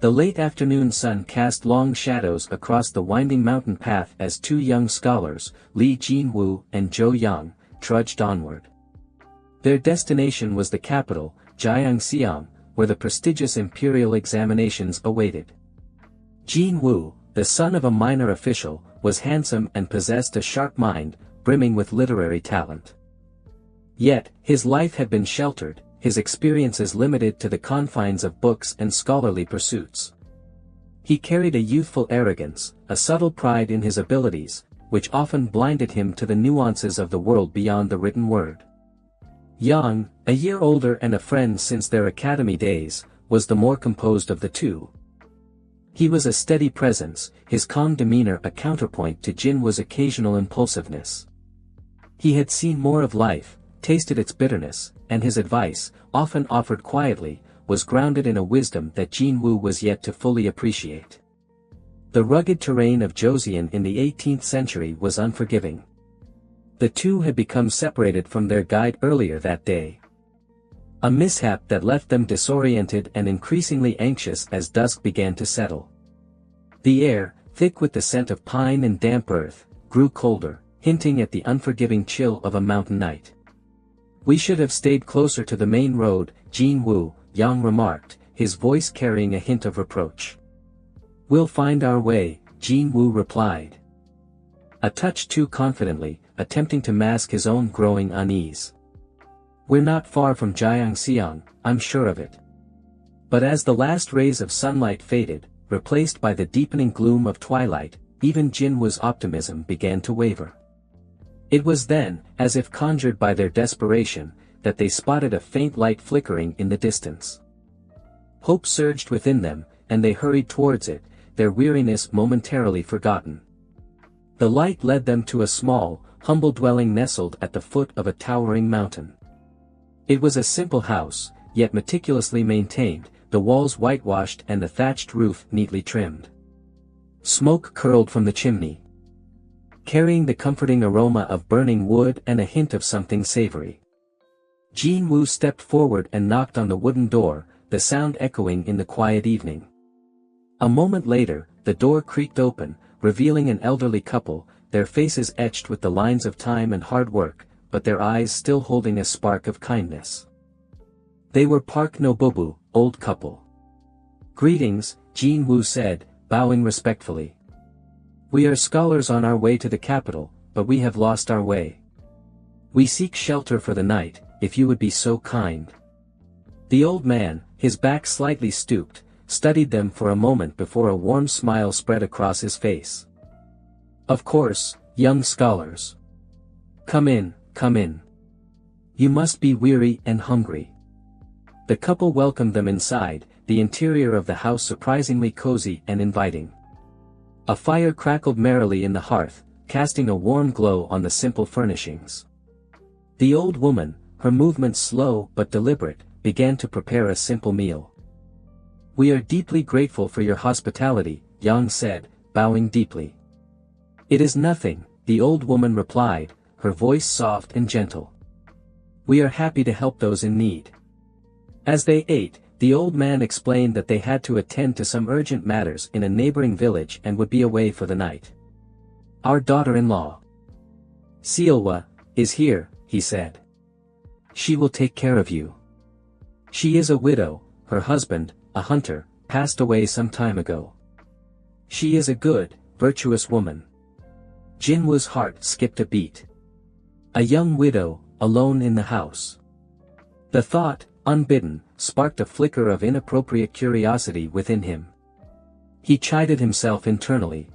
The late afternoon sun cast long shadows across the winding mountain path as two young scholars, Lee Jin-woo and Jo Young, trudged onward. Their destination was the capital, Gyeongseong, where the prestigious imperial examinations awaited. Jin-woo, the son of a minor official, was handsome and possessed a sharp mind, brimming with literary talent. Yet, his life had been sheltered, his experiences limited to the confines of books and scholarly pursuits. He carried a youthful arrogance, a subtle pride in his abilities, which often blinded him to the nuances of the world beyond the written word. Young, a year older and a friend since their academy days, was the more composed of the two. He was a steady presence, his calm demeanor a counterpoint to Jinwoo's occasional impulsiveness. He had seen more of life, tasted its bitterness, and his advice, often offered quietly, was grounded in a wisdom that Jinwoo was yet to fully appreciate. The rugged terrain of Joseon in the 18th century was unforgiving. The two had become separated from their guide earlier that day. A mishap that left them disoriented and increasingly anxious as dusk began to settle. The air, thick with the scent of pine and damp earth, grew colder, hinting at the unforgiving chill of a mountain night. "We should have stayed closer to the main road," Jin-woo, Young remarked, his voice carrying a hint of reproach. "We'll find our way," Jin-woo replied. A touch too confidently, attempting to mask his own growing unease. "We're not far from Gyeongseong, I'm sure of it." But as the last rays of sunlight faded, replaced by the deepening gloom of twilight, even Jinwoo's optimism began to waver. It was then, as if conjured by their desperation, that they spotted a faint light flickering in the distance. Hope surged within them, and they hurried towards it, their weariness momentarily forgotten. The light led them to a small, humble dwelling nestled at the foot of a towering mountain. It was a simple house, yet meticulously maintained, the walls whitewashed and the thatched roof neatly trimmed. Smoke curled from the chimney, carrying the comforting aroma of burning wood and a hint of something savory. Jin-woo stepped forward and knocked on the wooden door, the sound echoing in the quiet evening. A moment later, the door creaked open, revealing an elderly couple, their faces etched with the lines of time and hard work, but their eyes still holding a spark of kindness. They were Park No-bubu, old couple. "Greetings," Jin-woo said, bowing respectfully. "We are scholars on our way to the capital, but we have lost our way. We seek shelter for the night, if you would be so kind." The old man, his back slightly stooped, studied them for a moment before a warm smile spread across his face. "Of course, young scholars. Come in, come in. You must be weary and hungry." The couple welcomed them inside, the interior of the house surprisingly cozy and inviting. A fire crackled merrily in the hearth, casting a warm glow on the simple furnishings. The old woman, her movements slow but deliberate, began to prepare a simple meal. "We are deeply grateful for your hospitality," Yang said, bowing deeply. "It is nothing," the old woman replied, her voice soft and gentle. "We are happy to help those in need." As they ate, the old man explained that they had to attend to some urgent matters in a neighboring village and would be away for the night. "Our daughter-in-law, Seolhwa, is here," he said. "She will take care of you. She is a widow, her husband, a hunter, passed away some time ago. She is a good, virtuous woman." Jinwoo's heart skipped a beat. A young widow, alone in the house. The thought, unbidden, sparked a flicker of inappropriate curiosity within him. He chided himself internally,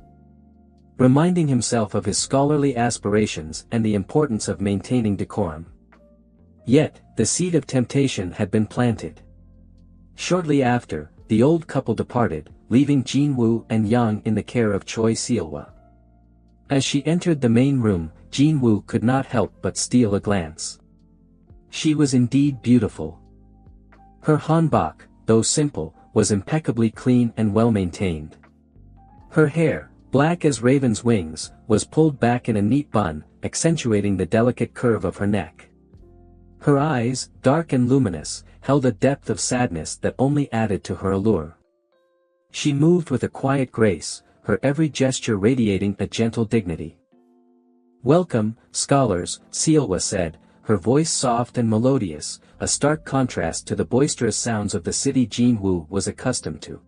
reminding himself of his scholarly aspirations and the importance of maintaining decorum. Yet, the seed of temptation had been planted. Shortly after, the old couple departed, leaving Jin-woo and Yang in the care of Choi Seolhwa. As she entered the main room, Jin-woo could not help but steal a glance. She was indeed beautiful. Her hanbok, though simple, was impeccably clean and well-maintained. Her hair, black as raven's wings, was pulled back in a neat bun, accentuating the delicate curve of her neck. Her eyes, dark and luminous, held a depth of sadness that only added to her allure. She moved with a quiet grace, her every gesture radiating a gentle dignity. "Welcome, scholars," Seolhwa said, her voice soft and melodious, a stark contrast to the boisterous sounds of the city Jinwoo was accustomed to.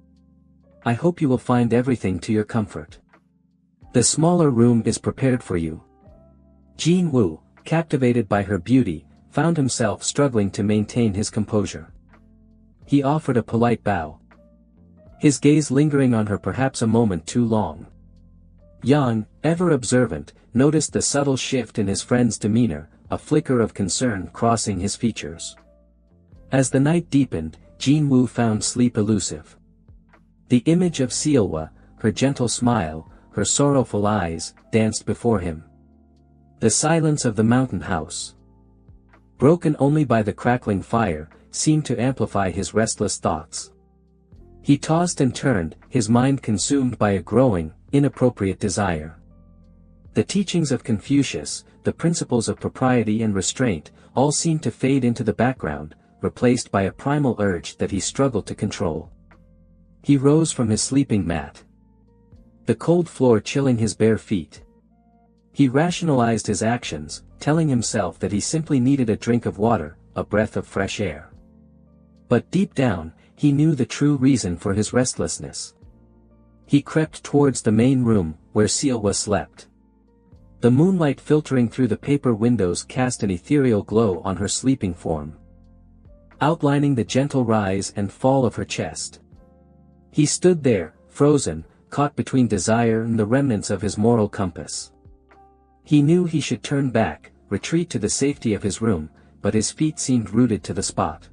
"I hope you will find everything to your comfort. The smaller room is prepared for you." Jinwoo, captivated by her beauty, found himself struggling to maintain his composure. He offered a polite bow, his gaze lingering on her perhaps a moment too long. Yang, ever observant, noticed the subtle shift in his friend's demeanor, a flicker of concern crossing his features. As the night deepened, Jinwoo found sleep elusive. The image of Seolhwa, her gentle smile, her sorrowful eyes, danced before him. The silence of the mountain house, broken only by the crackling fire, seemed to amplify his restless thoughts. He tossed and turned, his mind consumed by a growing, inappropriate desire. The teachings of Confucius, the principles of propriety and restraint, all seemed to fade into the background, replaced by a primal urge that he struggled to control. He rose from his sleeping mat, the cold floor chilling his bare feet. He rationalized his actions, telling himself that he simply needed a drink of water, a breath of fresh air. But deep down, he knew the true reason for his restlessness. He crept towards the main room, where Seolhwa slept. The moonlight filtering through the paper windows cast an ethereal glow on her sleeping form, outlining the gentle rise and fall of her chest. He stood there, frozen, caught between desire and the remnants of his moral compass. He knew he should turn back, retreat to the safety of his room, but his feet seemed rooted to the spot.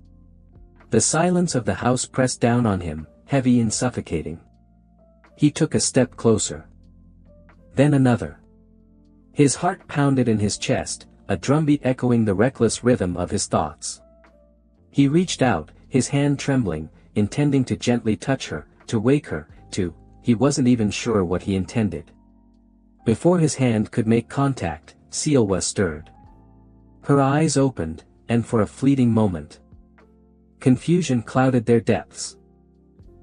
The silence of the house pressed down on him, heavy and suffocating. He took a step closer. Then another. His heart pounded in his chest, a drumbeat echoing the reckless rhythm of his thoughts. He reached out, his hand trembling, intending to gently touch her, to wake her, he wasn't even sure what he intended. Before his hand could make contact, Seolhwa stirred. Her eyes opened, and for a fleeting moment, confusion clouded their depths.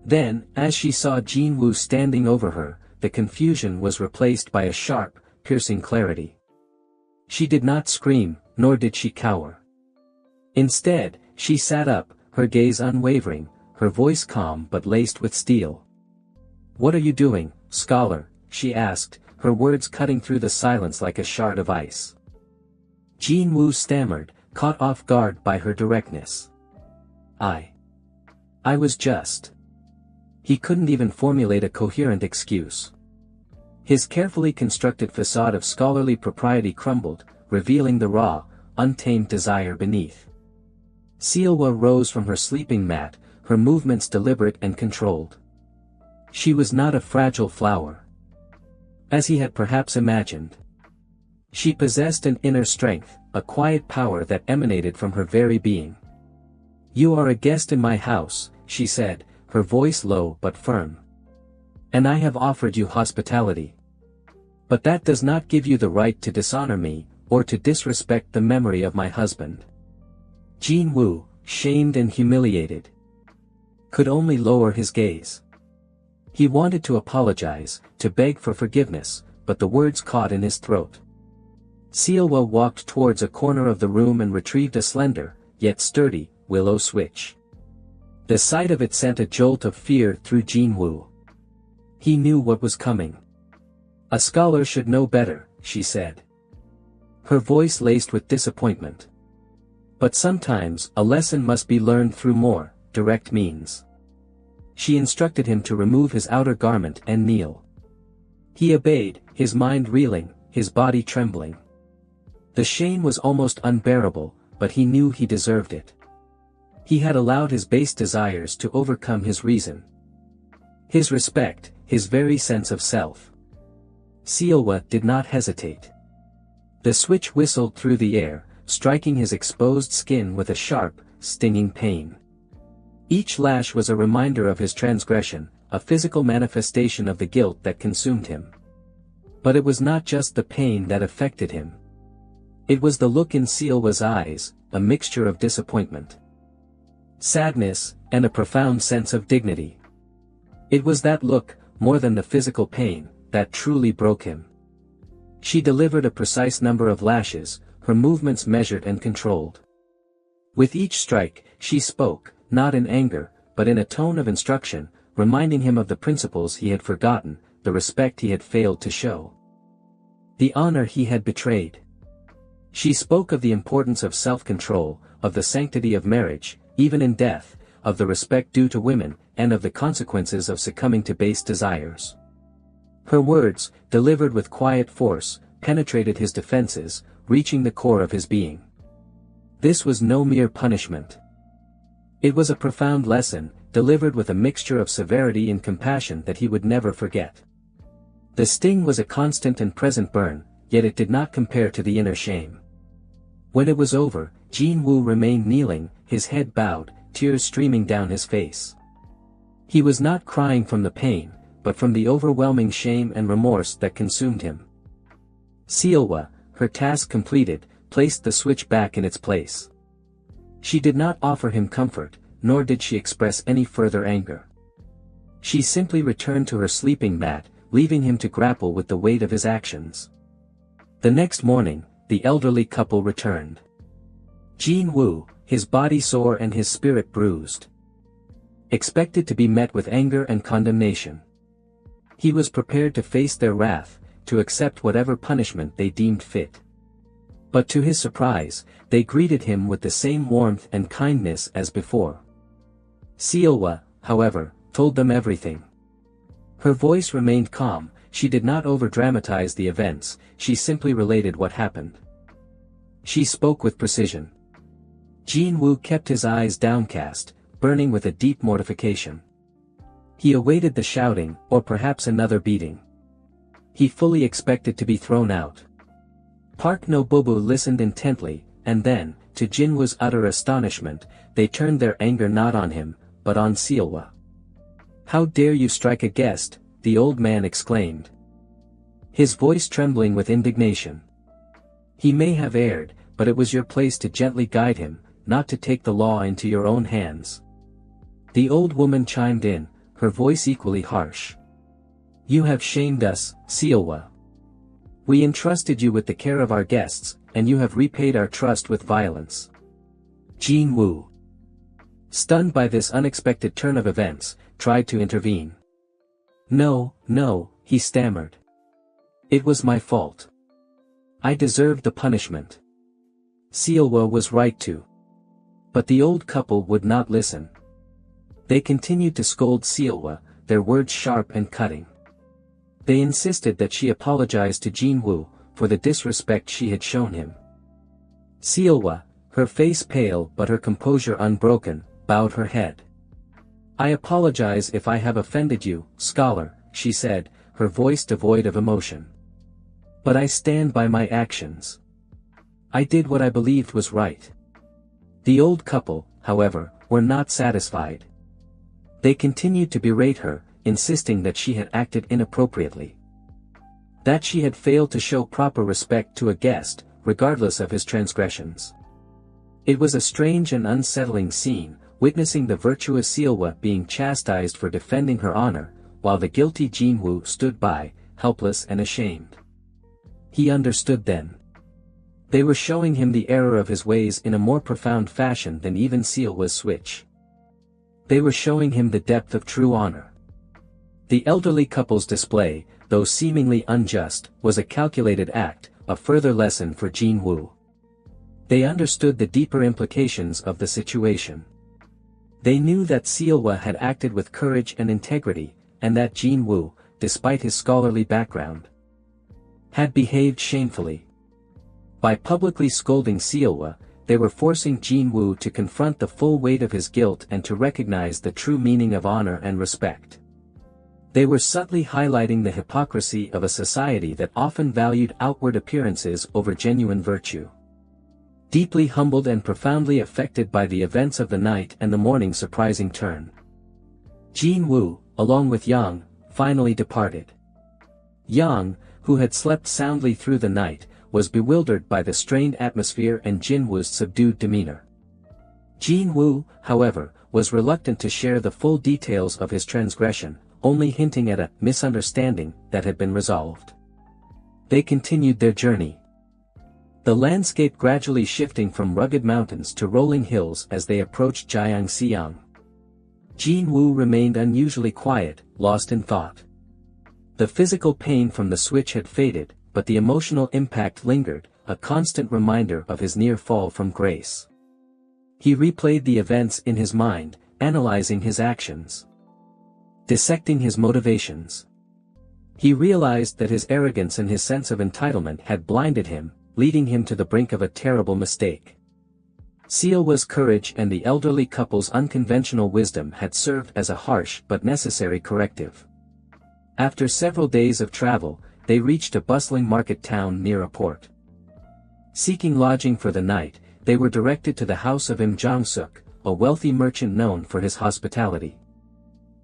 Then, as she saw Jinwoo standing over her, the confusion was replaced by a sharp, piercing clarity. She did not scream, nor did she cower. Instead, she sat up, her gaze unwavering, her voice calm but laced with steel. "What are you doing, scholar?" she asked, her words cutting through the silence like a shard of ice. Jinwoo stammered, caught off guard by her directness. I was just..." He couldn't even formulate a coherent excuse. His carefully constructed facade of scholarly propriety crumbled, revealing the raw, untamed desire beneath. Seolhwa rose from her sleeping mat, her movements deliberate and controlled. She was not a fragile flower, as he had perhaps imagined. She possessed an inner strength, a quiet power that emanated from her very being. "You are a guest in my house," she said, her voice low but firm. "And I have offered you hospitality. But that does not give you the right to dishonor me, or to disrespect the memory of my husband." Jinwoo, shamed and humiliated, could only lower his gaze. He wanted to apologize, to beg for forgiveness, but the words caught in his throat. Seolhwa walked towards a corner of the room and retrieved a slender, yet sturdy, willow switch. The sight of it sent a jolt of fear through Jinwoo. He knew what was coming. "A scholar should know better," she said, her voice laced with disappointment. "But sometimes a lesson must be learned through more direct means." She instructed him to remove his outer garment and kneel. He obeyed, his mind reeling, his body trembling. The shame was almost unbearable, but he knew he deserved it. He had allowed his base desires to overcome his reason, his respect, his very sense of self. Seolhwa did not hesitate. The switch whistled through the air, striking his exposed skin with a sharp, stinging pain. Each lash was a reminder of his transgression, a physical manifestation of the guilt that consumed him. But it was not just the pain that affected him. It was the look in Seolhwa's eyes, a mixture of disappointment, sadness, and a profound sense of dignity. It was that look, more than the physical pain, that truly broke him. She delivered a precise number of lashes, her movements measured and controlled. With each strike, she spoke, not in anger, but in a tone of instruction, reminding him of the principles he had forgotten, the respect he had failed to show, the honor he had betrayed. She spoke of the importance of self-control, of the sanctity of marriage, even in death, of the respect due to women, and of the consequences of succumbing to base desires. Her words, delivered with quiet force, penetrated his defenses, reaching the core of his being. This was no mere punishment. It was a profound lesson, delivered with a mixture of severity and compassion that he would never forget. The sting was a constant and present burn, yet it did not compare to the inner shame. When it was over, Jin-woo remained kneeling, his head bowed, tears streaming down his face. He was not crying from the pain, but from the overwhelming shame and remorse that consumed him. Seolhwa, her task completed, placed the switch back in its place. She did not offer him comfort, nor did she express any further anger. She simply returned to her sleeping mat, leaving him to grapple with the weight of his actions. The next morning, the elderly couple returned. Jin-woo, his body sore and his spirit bruised, expected to be met with anger and condemnation. He was prepared to face their wrath, to accept whatever punishment they deemed fit. But to his surprise, they greeted him with the same warmth and kindness as before. Seolhwa, however, told them everything. Her voice remained calm, she did not over-dramatize the events, she simply related what happened. She spoke with precision. Jin-woo kept his eyes downcast, burning with a deep mortification. He awaited the shouting, or perhaps another beating. He fully expected to be thrown out. Park No-bubu listened intently, and then, to Jin-woo's utter astonishment, they turned their anger not on him, but on Seolhwa. "How dare you strike a guest?" the old man exclaimed, his voice trembling with indignation. "He may have erred, but it was your place to gently guide him, not to take the law into your own hands." The old woman chimed in, her voice equally harsh. "You have shamed us, Seolhwa. We entrusted you with the care of our guests, and you have repaid our trust with violence." Jin-woo, stunned by this unexpected turn of events, tried to intervene. No, he stammered. "It was my fault. I deserved the punishment. Seolhwa was right to." But the old couple would not listen. They continued to scold Seolhwa, their words sharp and cutting. They insisted that she apologize to Jin-woo, for the disrespect she had shown him. Seolhwa, her face pale but her composure unbroken, bowed her head. "I apologize if I have offended you, scholar," she said, her voice devoid of emotion. "But I stand by my actions. I did what I believed was right." The old couple, however, were not satisfied. They continued to berate her, insisting that she had acted inappropriately. That she had failed to show proper respect to a guest, regardless of his transgressions. It was a strange and unsettling scene, witnessing the virtuous Seolhwa being chastised for defending her honor, while the guilty Jin-woo stood by, helpless and ashamed. He understood then. They were showing him the error of his ways in a more profound fashion than even Seolhwa's switch. They were showing him the depth of true honor. The elderly couple's display, though seemingly unjust, was a calculated act, a further lesson for Jin-woo. They understood the deeper implications of the situation. They knew that Seolhwa had acted with courage and integrity, and that Jin-woo, despite his scholarly background, had behaved shamefully. By publicly scolding Seolhwa, they were forcing Jin-woo to confront the full weight of his guilt and to recognize the true meaning of honor and respect. They were subtly highlighting the hypocrisy of a society that often valued outward appearances over genuine virtue. Deeply humbled and profoundly affected by the events of the night and the morning's surprising turn, Jin-woo, along with Yang, finally departed. Yang, who had slept soundly through the night, was bewildered by the strained atmosphere and Jin-woo's subdued demeanor. Jin-woo, however, was reluctant to share the full details of his transgression, only hinting at a misunderstanding that had been resolved. They continued their journey. The landscape gradually shifting from rugged mountains to rolling hills as they approached Jiangxiang. Jinwoo remained unusually quiet, lost in thought. The physical pain from the switch had faded, but the emotional impact lingered, a constant reminder of his near fall from grace. He replayed the events in his mind, analyzing his actions, dissecting his motivations. He realized that his arrogance and his sense of entitlement had blinded him, leading him to the brink of a terrible mistake. Seolhwa's courage and the elderly couple's unconventional wisdom had served as a harsh but necessary corrective. After several days of travel, they reached a bustling market town near a port. Seeking lodging for the night, they were directed to the house of Im Jong-suk, a wealthy merchant known for his hospitality.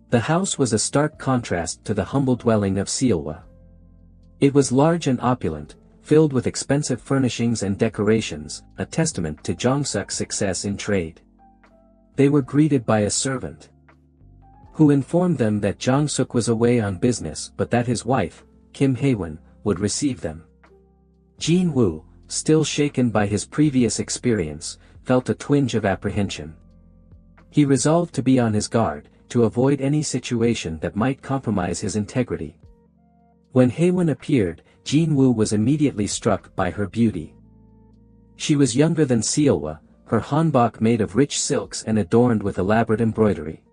The house was a stark contrast to the humble dwelling of Seolhwa. It was large and opulent, filled with expensive furnishings and decorations, a testament to Jong-suk's success in trade. They were greeted by a servant, who informed them that Jong-suk was away on business but that his wife, Kim Hae-won, would receive them. Jinwoo, still shaken by his previous experience, felt a twinge of apprehension. He resolved to be on his guard, to avoid any situation that might compromise his integrity. When Hae-won appeared, Jinwoo was immediately struck by her beauty. She was younger than Seolhwa, her hanbok made of rich silks and adorned with elaborate embroidery.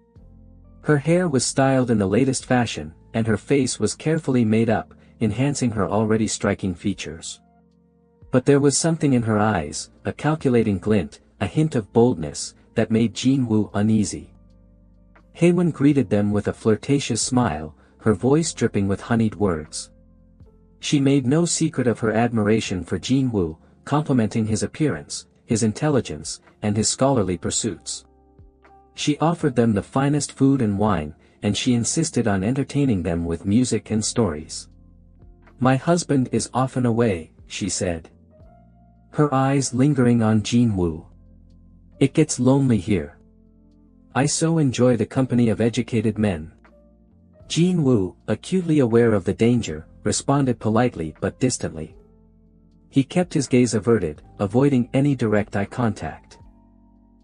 Her hair was styled in the latest fashion, and her face was carefully made up, enhancing her already striking features. But there was something in her eyes, a calculating glint, a hint of boldness, that made Jinwoo uneasy. Hae-won greeted them with a flirtatious smile, her voice dripping with honeyed words. She made no secret of her admiration for Jinwoo, complimenting his appearance, his intelligence, and his scholarly pursuits. She offered them the finest food and wine, and she insisted on entertaining them with music and stories. "My husband is often away," she said, her eyes lingering on Jinwoo. "It gets lonely here. I so enjoy the company of educated men." Jinwoo, acutely aware of the danger, responded politely but distantly. He kept his gaze averted, avoiding any direct eye contact.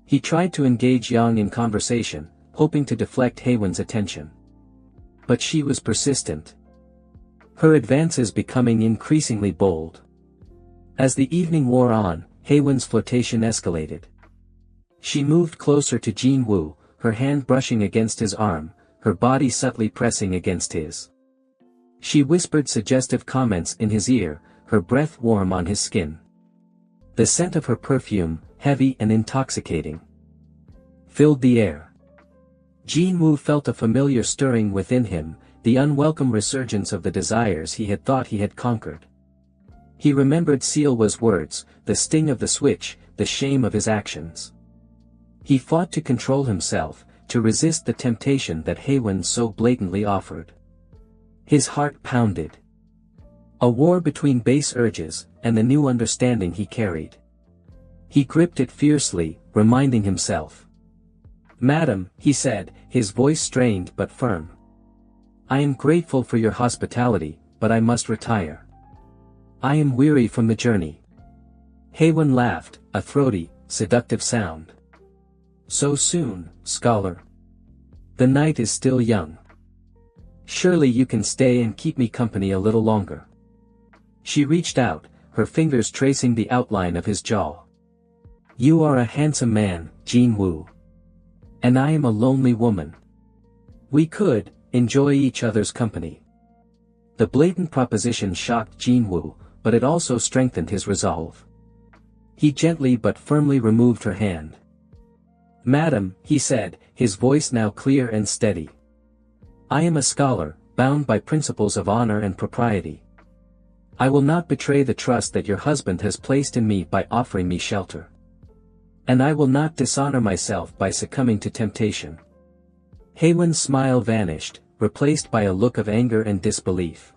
He tried to engage Yang in conversation, hoping to deflect Hae-won's attention. But she was persistent, her advances becoming increasingly bold. As the evening wore on, Hae-won's flirtation escalated. She moved closer to Jinwoo, her hand brushing against his arm, her body subtly pressing against his. She whispered suggestive comments in his ear, her breath warm on his skin. The scent of her perfume, heavy and intoxicating, filled the air. Jinwoo felt a familiar stirring within him, the unwelcome resurgence of the desires he had thought he had conquered. He remembered Seolhwa's words, the sting of the switch, the shame of his actions. He fought to control himself, to resist the temptation that Hae-won so blatantly offered. His heart pounded. A war between base urges, and the new understanding he carried. He gripped it fiercely, reminding himself. "Madam," he said, his voice strained but firm. "I am grateful for your hospitality, but I must retire. I am weary from the journey." Hae-won laughed, a throaty, seductive sound. "So soon, scholar? The night is still young. Surely you can stay and keep me company a little longer." She reached out, her fingers tracing the outline of his jaw. "You are a handsome man, Jinwoo. And I am a lonely woman. We could enjoy each other's company." The blatant proposition shocked Jinwoo, but it also strengthened his resolve. He gently but firmly removed her hand. "Madam," he said, his voice now clear and steady. "I am a scholar, bound by principles of honor and propriety. I will not betray the trust that your husband has placed in me by offering me shelter. And I will not dishonor myself by succumbing to temptation." Hae-won's smile vanished, replaced by a look of anger and disbelief.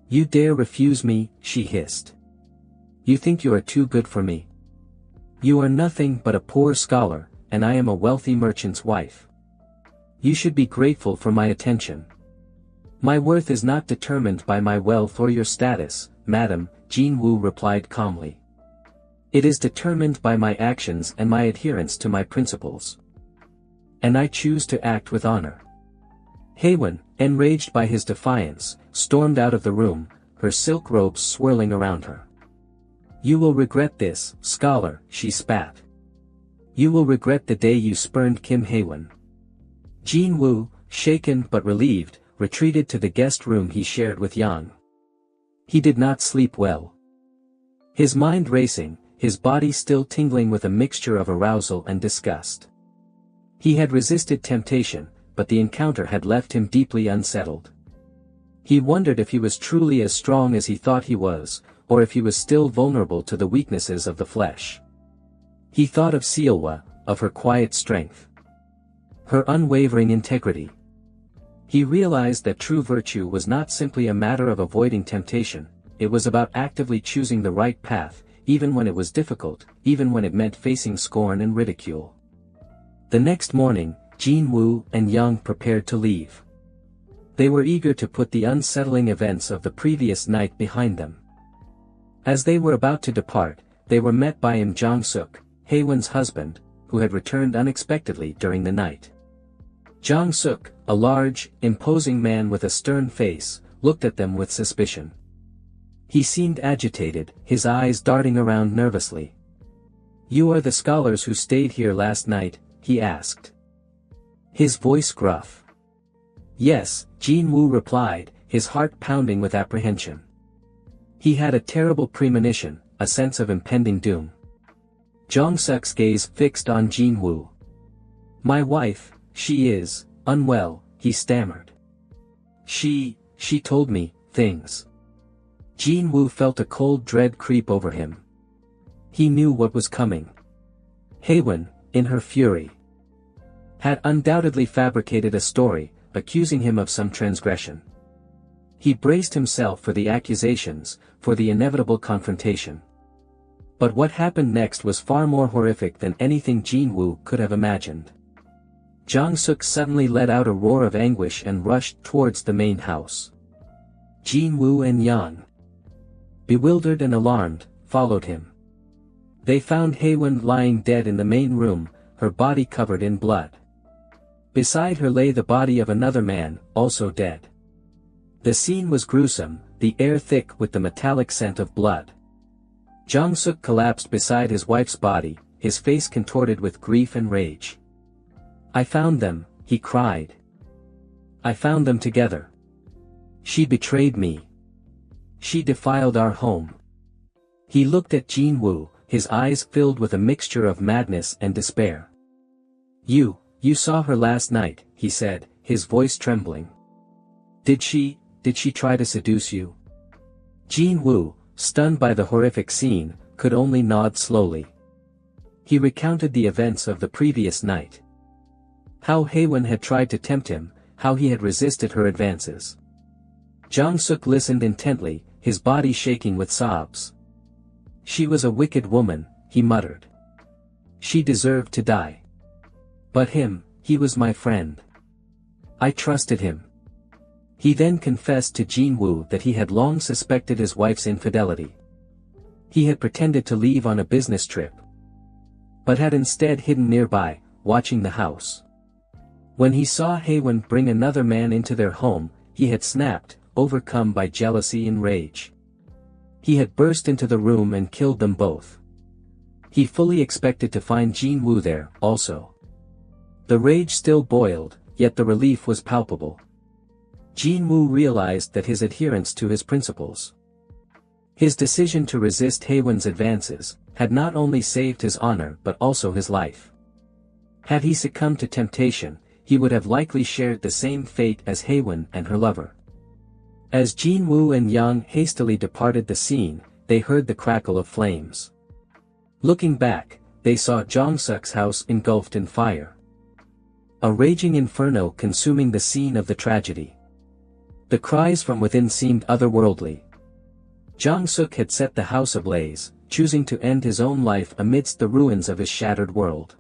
"You dare refuse me," she hissed. "You think you are too good for me? You are nothing but a poor scholar, and I am a wealthy merchant's wife. You should be grateful for my attention. My worth is not determined by my wealth or your status, madam, Jin-woo replied calmly. It is determined by my actions and my adherence to my principles. And I choose to act with honor. Haewon, enraged by his defiance, stormed out of the room, her silk robes swirling around her. You will regret this, scholar, she spat. You will regret the day you spurned Kim Haewon. Jin-woo, shaken but relieved, retreated to the guest room he shared with Yang. He did not sleep well. His mind racing, his body still tingling with a mixture of arousal and disgust. He had resisted temptation, but the encounter had left him deeply unsettled. He wondered if he was truly as strong as he thought he was, or if he was still vulnerable to the weaknesses of the flesh. He thought of Seolhwa, of her quiet strength. Her unwavering integrity. He realized that true virtue was not simply a matter of avoiding temptation, it was about actively choosing the right path, even when it was difficult, even when it meant facing scorn and ridicule. The next morning, Jin-woo and Yang prepared to leave. They were eager to put the unsettling events of the previous night behind them. As they were about to depart, they were met by Im Jong-suk, Haewon's husband, who had returned unexpectedly during the night. Jong-suk, a large, imposing man with a stern face, looked at them with suspicion. He seemed agitated, his eyes darting around nervously. You are the scholars who stayed here last night, he asked. His voice gruff. Yes, Jin-woo replied, his heart pounding with apprehension. He had a terrible premonition, a sense of impending doom. Jong-suk's gaze fixed on Jin-woo. My wife, she is unwell, he stammered. She told me things. Jin-woo felt a cold dread creep over him. He knew what was coming. Haewon, in her fury, had undoubtedly fabricated a story, accusing him of some transgression. He braced himself for the accusations, for the inevitable confrontation. But what happened next was far more horrific than anything Jin-woo could have imagined. Jong-suk suddenly let out a roar of anguish and rushed towards the main house. Jin-woo and Yang, bewildered and alarmed, followed him. They found Haewon lying dead in the main room, her body covered in blood. Beside her lay the body of another man, also dead. The scene was gruesome, the air thick with the metallic scent of blood. Jong-suk collapsed beside his wife's body, his face contorted with grief and rage. I found them, he cried. I found them together. She betrayed me. She defiled our home. He looked at Jin-woo, his eyes filled with a mixture of madness and despair. You saw her last night, he said, his voice trembling. Did she try to seduce you? Jin-woo, stunned by the horrific scene, could only nod slowly. He recounted the events of the previous night. How Haewon had tried to tempt him, how he had resisted her advances. Jong-suk listened intently, his body shaking with sobs. She was a wicked woman, he muttered. She deserved to die. But he was my friend. I trusted him. He then confessed to Jin-woo that he had long suspected his wife's infidelity. He had pretended to leave on a business trip, but had instead hidden nearby, watching the house. When he saw Haewon bring another man into their home, he had snapped, overcome by jealousy and rage. He had burst into the room and killed them both. He fully expected to find Jin-woo there, also. The rage still boiled, yet the relief was palpable. Jin-woo realized that his adherence to his principles, his decision to resist Haewon's advances, had not only saved his honor but also his life. Had he succumbed to temptation, he would have likely shared the same fate as Haewon and her lover. As Jin-woo and Yang hastily departed the scene, they heard the crackle of flames. Looking back, they saw Jong-suk's house engulfed in fire. A raging inferno consuming the scene of the tragedy. The cries from within seemed otherworldly. Jong-suk had set the house ablaze, choosing to end his own life amidst the ruins of his shattered world.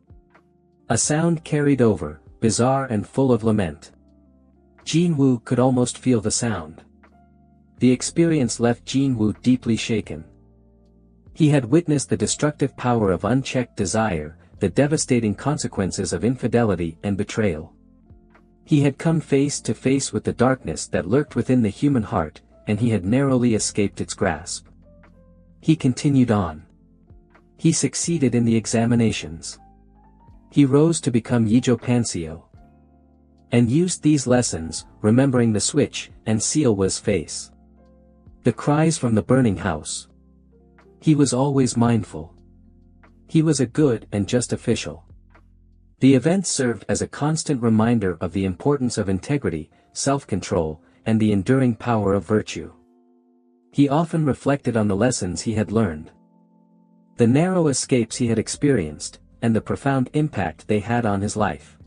A sound carried over, bizarre and full of lament. Jinwoo could almost feel the sound. The experience left Jinwoo deeply shaken. He had witnessed the destructive power of unchecked desire, the devastating consequences of infidelity and betrayal. He had come face to face with the darkness that lurked within the human heart, and he had narrowly escaped its grasp. He continued on. He succeeded in the examinations. He rose to become Yijo Pansio. And used these lessons, remembering the switch, and Seolhwa's face. The cries from the burning house. He was always mindful. He was a good and just official. The events served as a constant reminder of the importance of integrity, self-control, and the enduring power of virtue. He often reflected on the lessons he had learned. The narrow escapes he had experienced, and the profound impact they had on his life.